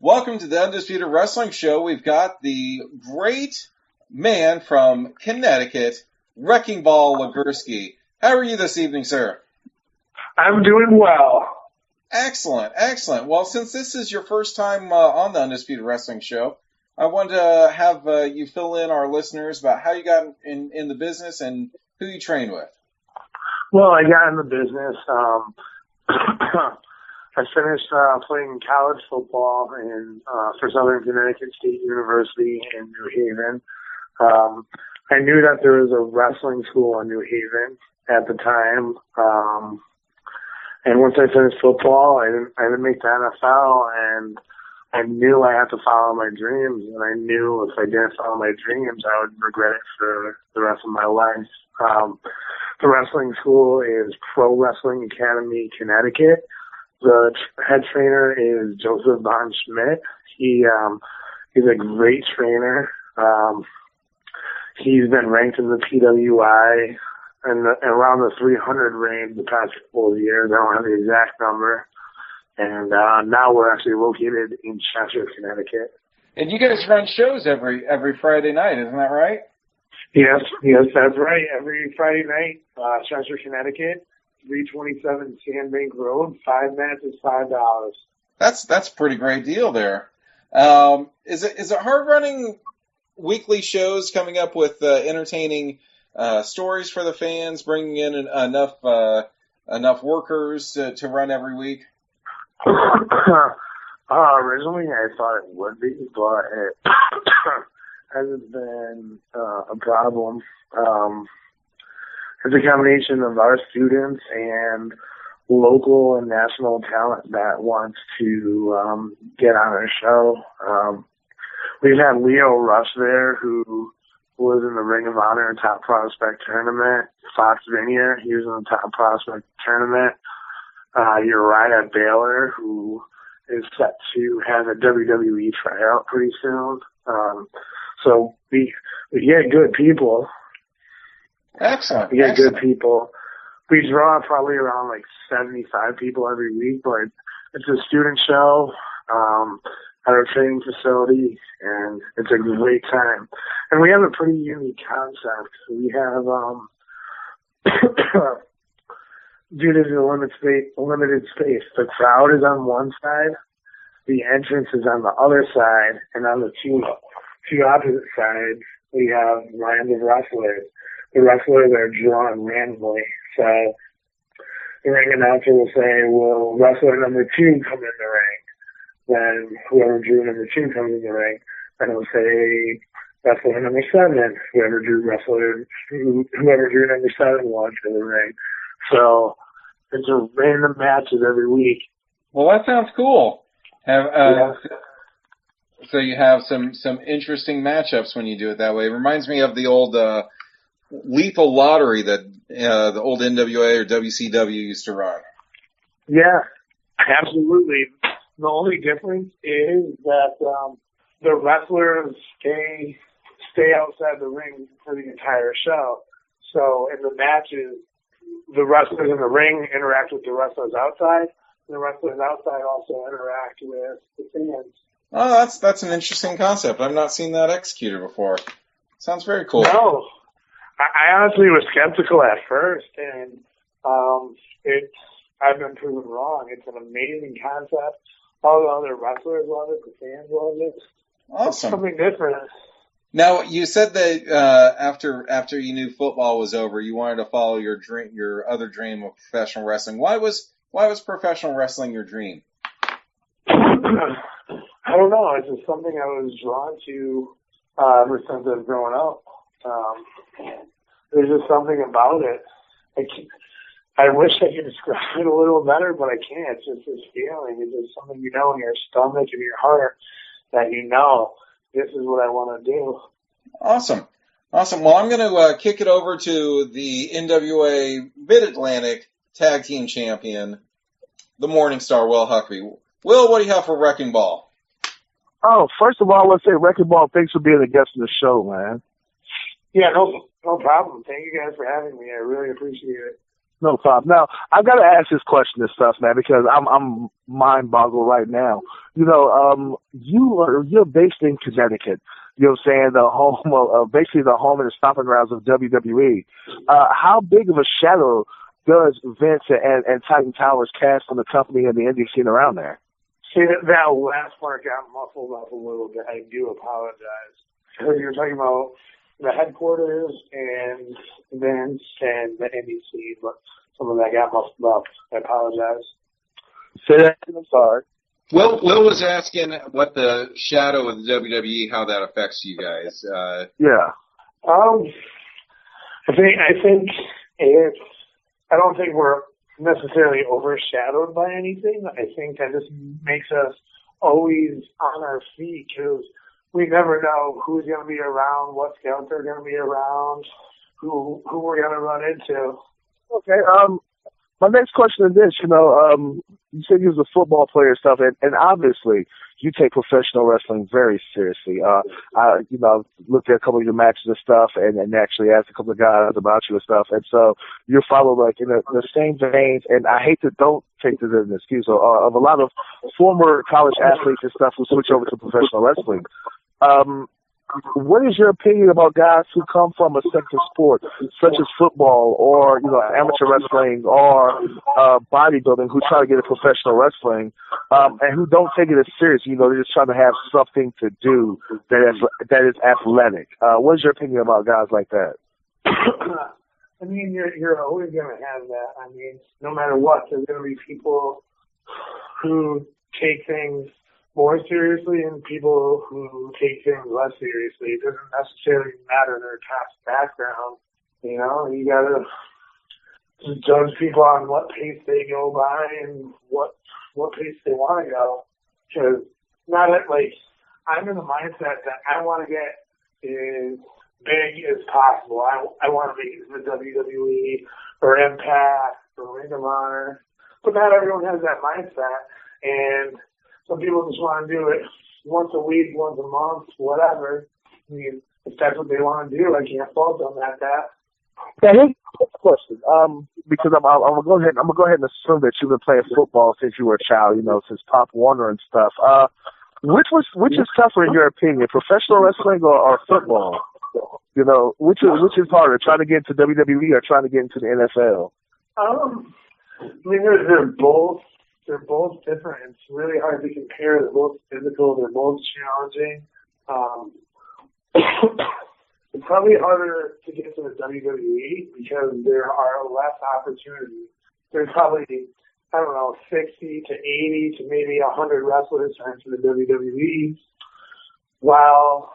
Welcome to the Undisputed Wrestling Show. We've got the great man from Connecticut, Wrecking Ball Legursky. How are you this evening, sir? I'm doing well. Excellent, excellent. Well, since this is your first time on the Undisputed Wrestling Show, I wanted to have you fill in our listeners about how you got in the business and who you trained with. Well, I got in the business. I finished playing college football for Southern Connecticut State University in New Haven. I knew that there was a wrestling school in New Haven at the time. And once I finished football, I didn't make the NFL, and I knew I had to follow my dreams. And I knew if I didn't follow my dreams, I would regret it for the rest of my life. The wrestling school is Pro Wrestling Academy, Connecticut. The head trainer is Joseph Von Schmidt. He's a great trainer. He's been ranked in the PWI and around the 300 range the past couple of years. I don't have the exact number. And now we're actually located in Chester, Connecticut. And you guys run shows every Friday night, isn't that right? Yes, that's right. Every Friday night, Chester, Connecticut. 327 Sandbank Road, 5 matches, $5. That's a pretty great deal there. Is it hard running weekly shows, coming up with entertaining stories for the fans, bringing in enough workers to run every week? Originally, I thought it would be, but it hasn't been a problem. It's a combination of our students and local and national talent that wants to get on our show. We've had Leo Rush there, who was in the Ring of Honor Top Prospect Tournament. Fox Vineyard, he was in the Top Prospect Tournament. Uriah Baylor, who is set to have a WWE tryout pretty soon. So we get good people. Excellent. We get good people. We draw probably around 75 people every week, but it's a student show at our training facility, and it's a great time. And we have a pretty unique concept. We have, due to the limited space, the crowd is on one side, the entrance is on the other side, and on the two opposite sides, we have lines of wrestlers. The wrestlers are drawn randomly. So the ring announcer will say, well, wrestler number 2 come in the ring. Then whoever drew number 2 comes in the ring. Then it will say wrestler number 7. Whoever drew number 7 will enter the ring. So it's a random matches every week. Well, that sounds cool. Yeah. So you have some interesting matchups when you do it that way. It reminds me of the old Lethal Lottery that the old NWA or WCW used to run. Yeah, absolutely. The only difference is that the wrestlers stay outside the ring for the entire show. So in the matches, the wrestlers in the ring interact with the wrestlers outside. The wrestlers outside also interact with the fans. Oh, that's an interesting concept. I've not seen that executed before. Sounds very cool. No. I honestly was skeptical at first, and I've been proven wrong. It's an amazing concept. All the other wrestlers love it. The fans love it. Awesome. It's something different. Now, you said that after you knew football was over, you wanted to follow your other dream of professional wrestling. Why was professional wrestling your dream? I don't know. It's just something I was drawn to ever since I was growing up. There's just something about it. I wish I could describe it a little better, but I can't. It's just this feeling. It's just something in your stomach and your heart that this is what I want to do. Awesome. Well, I'm going to kick it over to the NWA Mid-Atlantic Tag Team Champion, the Morning Star, Will Huckabee. Will, what do you have for Wrecking Ball? Oh, first of all, let's say Wrecking Ball, thanks for being a guest on the show, man. Yeah, no problem. Thank you guys for having me. I really appreciate it. No problem. Now, I've got to ask this question and stuff, man, because I'm mind boggled right now. You know, you're based in Connecticut. You know what I'm saying? The home of basically the home and the stomping grounds of WWE. How big of a shadow does Vince and Titan Towers cast on the company and the indie scene around there? See, that last part got muffled up a little bit. I do apologize. Because you're talking about the headquarters and Vince and the NBC, but some of that got muffled up. I apologize. Say that again, I'm sorry. Will was asking what the shadow of the WWE, how that affects you guys. Yeah. I think it's. I don't think we're necessarily overshadowed by anything. I think that just makes us always on our feet because we never know who's going to be around, what scouts are going to be around, who we're going to run into. Okay. My next question is this. You know, you said you was a football player and stuff, and obviously you take professional wrestling very seriously. I looked at a couple of your matches and stuff, and actually asked a couple of guys about you and stuff, and so you're followed like in the same veins. And I hate to don't take this as an excuse of a lot of former college athletes and stuff who switch over to professional wrestling. What is your opinion about guys who come from a second sport, such as football or, you know, amateur wrestling or bodybuilding, who try to get into professional wrestling and who don't take it as serious? You know, they're just trying to have something to do that is athletic. What is your opinion about guys like that? I mean, you're always going to have that. I mean, no matter what, there's going to be people who take things more seriously and people who take things less seriously. It doesn't necessarily matter their past background. You know, you gotta just judge people on what pace they go by and what pace they want to go. Because I'm in the mindset that I want to get as big as possible. I want to make it to the WWE or Impact or Ring of Honor. But not everyone has that mindset. And some people just want to do it once a week, once a month, whatever. I mean, if that's what they want to do, I can't fault them at that. Yeah, here's a question. Because I'm gonna go ahead and assume that you've been playing football since you were a child. You know, since Pop Warner and stuff. Which is tougher in your opinion, professional wrestling or football? You know, which is harder, trying to get into WWE or trying to get into the NFL? I mean, they're both. They're both different. It's really hard to compare. They're both physical. They're both challenging. It's probably harder to get to the WWE because there are less opportunities. There's probably, 60 to 80 to maybe 100 wrestlers trying to the WWE, while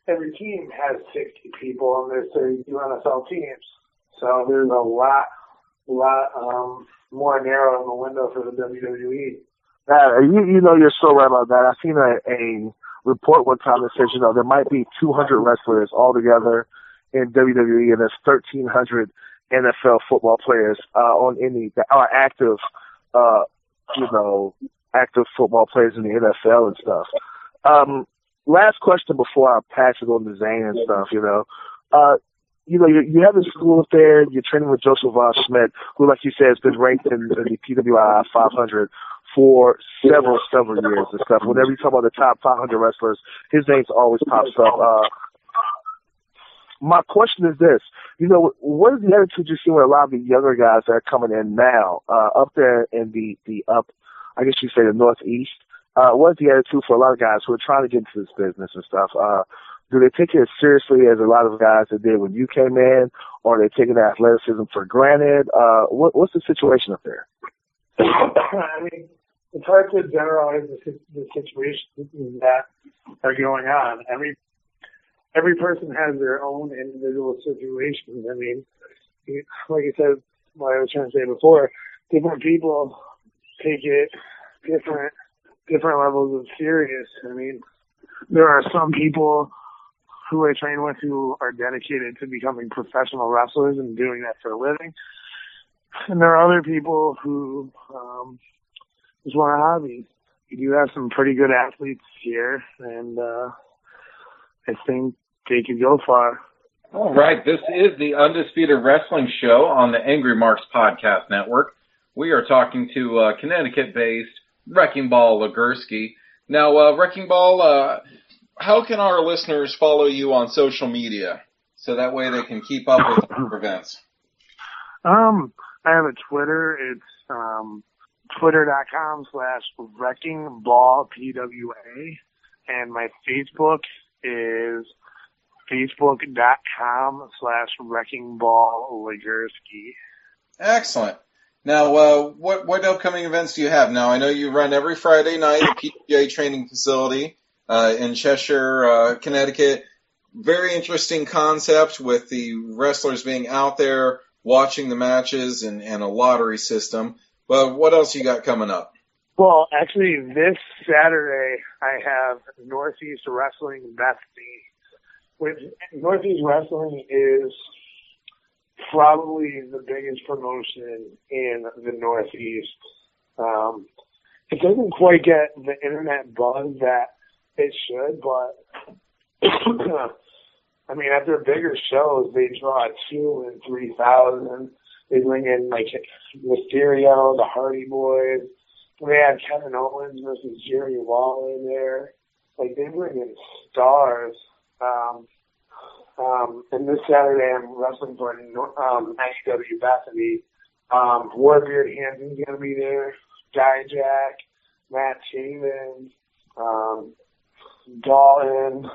every team has 60 people and there's 32 NFL teams. So there's a lot more narrow in the window for the WWE. You know, you're so right about that. I seen a report one time that says, you know, there might be 200 wrestlers altogether in WWE, and there's 1,300 NFL football players that are active, active football players in the NFL and stuff. Last question before I pass it on to Zane and stuff. You have a school up there, you're training with Joseph Von Schmidt, who, like you said, has been ranked in the PWI 500 for several years and stuff. Whenever you talk about the top 500 wrestlers, his name always pops up. My question is this. You know, what is the attitude you see with a lot of the younger guys that are coming in now, up there in the I guess you say the Northeast? What is the attitude for a lot of guys who are trying to get into this business and stuff? Do they take it as seriously as a lot of guys that did when you came in, or are they taking the athleticism for granted? What's the situation up there? I mean, it's hard to generalize the situations that are going on. Every person has their own individual situations. I mean, like you said, what I was trying to say before, different people take it different levels of serious. I mean, there are some people who I train with who are dedicated to becoming professional wrestlers and doing that for a living. And there are other people who just want a hobby. You do have some pretty good athletes here, and I think they could go far. All right, this is the Undisputed Wrestling Show on the Angry Marks Podcast Network. We are talking to Connecticut-based Wrecking Ball Legursky. Now, Wrecking Ball, how can our listeners follow you on social media so that way they can keep up with our events? I have a Twitter. It's twitter.com/wreckingball, PWA. And my Facebook is facebook.com/wreckingball-Legursky. Excellent. Now, what upcoming events do you have? Now, I know you run every Friday night at PGA Training Facility in Cheshire, Connecticut. Very interesting concept with the wrestlers being out there watching the matches and a lottery system. But what else you got coming up? Well, actually, this Saturday I have Northeast Wrestling Bethany. Which Northeast Wrestling is probably the biggest promotion in the Northeast. It doesn't quite get the internet buzz that it should, but I mean, at their bigger shows, they draw 2,000 and 3,000. They bring in like Mysterio, the Hardy Boys. They had Kevin Owens versus Jerry Lawler in there. Like, they bring in stars. And this Saturday I'm wrestling for AEW Bethany. Warbeard Hanson's going to be there. Dijak, Matt Taven, Dalton.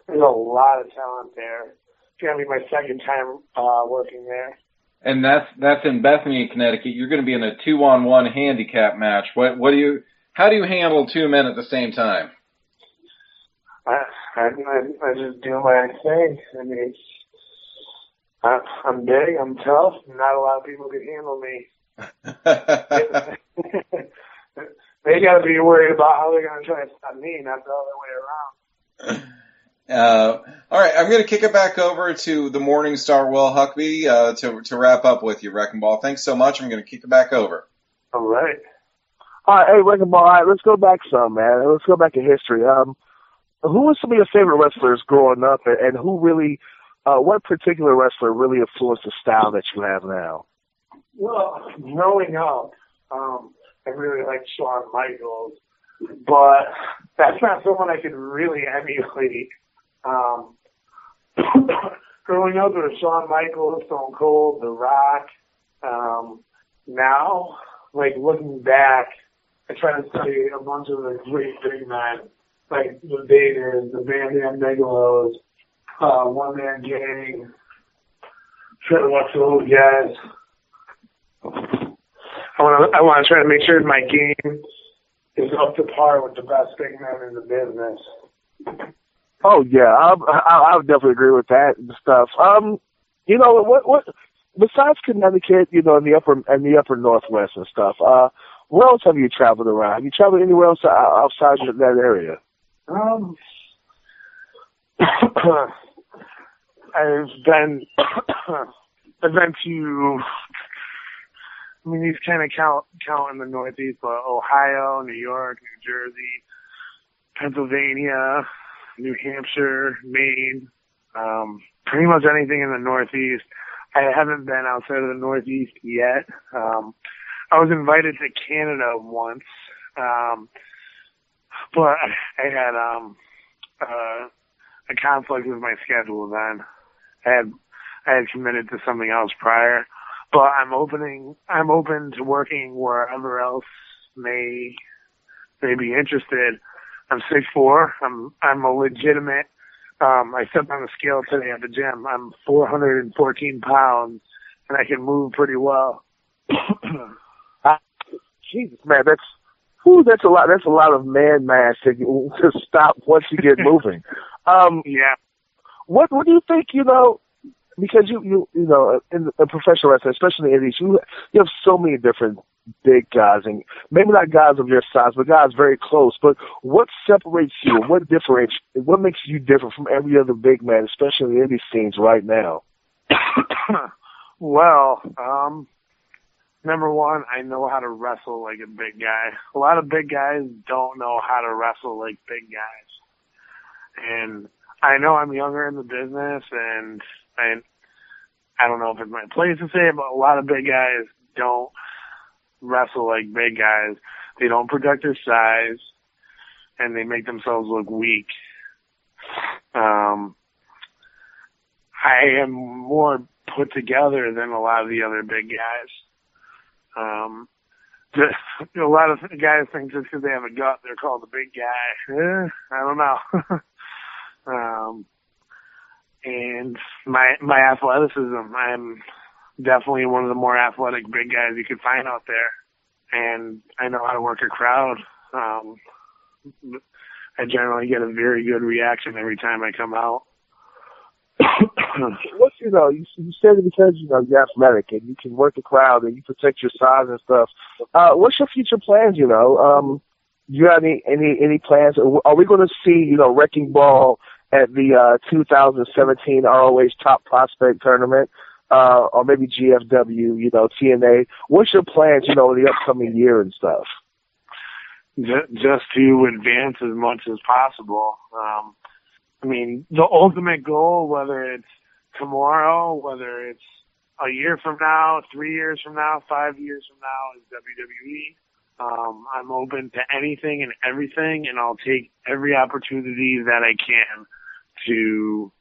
There's a lot of talent there. It's going to be my second time working there. And that's in Bethany, Connecticut. You're going to be in a 2-on-1 handicap match. How do you handle two men at the same time? I just do my thing. I mean, I'm big, I'm tough, not a lot of people can handle me. They got to be worried about how they're going to try to stop me, not the other way around. All right, I'm going to kick it back over to the Morning Star Will Huckabee to wrap up with you, Wrecking Ball. Thanks so much. I'm going to kick it back over. All right. All right, hey, Wrecking Ball, all right, let's go back some, man. Let's go back in history. Who were some of your favorite wrestlers growing up, and who really, what particular wrestler really influenced the style that you have now? Well, growing up, I really liked Shawn Michaels, but that's not someone I could really emulate. Growing up, there was Shawn Michaels, Stone Cold, The Rock. Now, like, looking back, I try to study a bunch of the great big men, like the Baders, the Bam Bam Bigelows, One Man Gang. Try to watch those guys. I want to try to make sure my game is up to par with the best big men in the business. Oh yeah, I would definitely agree with that and stuff. You know what? Besides Connecticut, you know, in the upper Northwest and stuff, where else have you traveled around? Have you traveled anywhere else outside of that area? I've been to. I mean, these kind of count in the Northeast, but Ohio, New York, New Jersey, Pennsylvania, New Hampshire, Maine, pretty much anything in the Northeast. I haven't been outside of the Northeast yet. I was invited to Canada once, but I had a conflict with my schedule then. I had committed to something else prior. But I'm open to working wherever else may be interested. I'm 6'4". I'm a legitimate. I stepped on the scale today at the gym. I'm 414 pounds, and I can move pretty well. Jesus, man, that's a lot. That's a lot of man mass to stop once you get moving. Yeah. What do you think? You know. Because you know, in professional wrestling, especially in the Indies, you have so many different big guys, and maybe not guys of your size, but guys very close. But what separates you? What makes you different from every other big man, especially in the indie scenes right now? Well, number one, I know how to wrestle like a big guy. A lot of big guys don't know how to wrestle like big guys, and I know I'm younger in the business, and I don't know if it's my place to say it, but a lot of big guys don't wrestle like big guys. They don't protect their size, and they make themselves look weak. I am more put together than a lot of the other big guys. A lot of guys think just because they have a gut, they're called a big guy. I don't know. And my athleticism, I'm definitely one of the more athletic big guys you could find out there. And I know how to work a crowd. I generally get a very good reaction every time I come out. What's, you said it because, you're athletic and you can work the crowd and you protect your size and stuff. What's your future plans, you got any plans? Are we going to see, Wrecking Ball at the 2017 ROH Top Prospect Tournament? Or maybe GFW, TNA. What's your plans, in the upcoming year and stuff? Just to advance as much as possible. The ultimate goal, whether it's tomorrow, whether it's a year from now, 3 years from now, 5 years from now, is WWE. I'm open to anything and everything, and I'll take every opportunity that I can to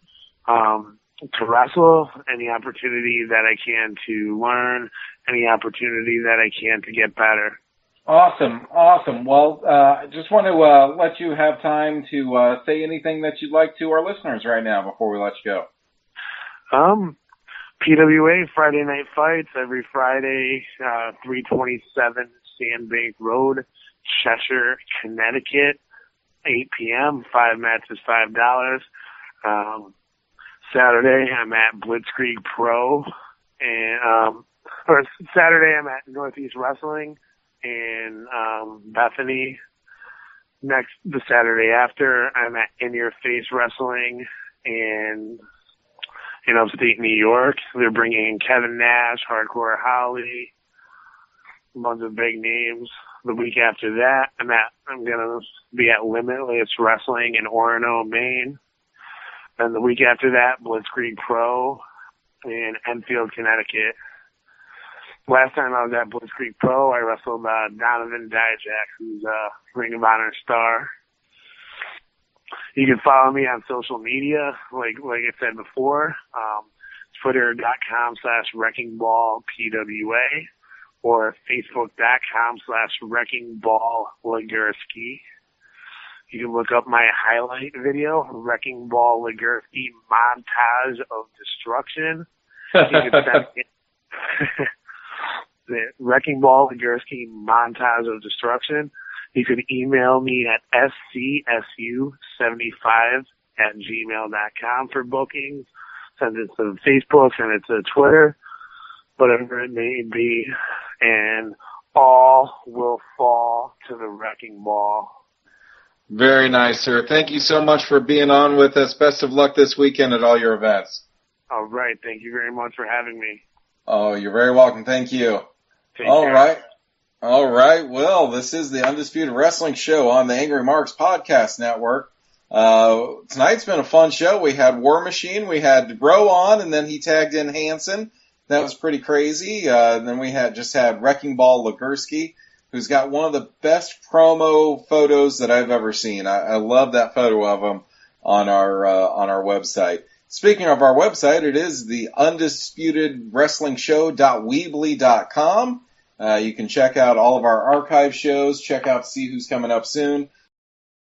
wrestle, any opportunity that I can to learn, any opportunity that I can to get better. Awesome. Well, I just want to let you have time to say anything that you'd like to our listeners right now before we let you go. PWA, Friday Night Fights, every Friday, 327 Sandbank Road, Cheshire, Connecticut, 8 p.m., 5 matches, $5. Saturday, I'm at Blitzkrieg Pro, and Saturday I'm at Northeast Wrestling in Bethany. The Saturday after, I'm at In Your Face Wrestling in upstate New York. They're bringing in Kevin Nash, Hardcore Holly, a bunch of big names. The week after that, I'm gonna be at Limitless Wrestling in Orono, Maine. And the week after that, Blitzkrieg Pro in Enfield, Connecticut. Last time I was at Blitzkrieg Pro, I wrestled Donovan Dijak, who's a Ring of Honor star. You can follow me on social media, like I said before, twitter.com/WreckingBallPWA or facebook.com/WreckingBallLegursky. You can look up my highlight video, Wrecking Ball Legursky Montage of Destruction. You can send me the Wrecking Ball Legursky Montage of Destruction. You can email me at scsu75@gmail.com for bookings. Send it to Facebook, send it to Twitter, whatever it may be, and all will fall to the Wrecking Ball. Very nice, sir. Thank you so much for being on with us. Best of luck this weekend at all your events. All right. Thank you very much for having me. Oh, you're very welcome. Thank you. Take care. All right. Well, this is the Undisputed Wrestling Show on the Angry Marks Podcast Network. Tonight's been a fun show. We had War Machine. We had Rowe on, and then he tagged in Hansen. That was pretty crazy. Then we had Wrecking Ball Legursky, who's got one of the best promo photos that I've ever seen. I love that photo of him on our website. Speaking of our website, it is the UndisputedWrestlingShow.weebly.com. You can check out all of our archive shows, see who's coming up soon.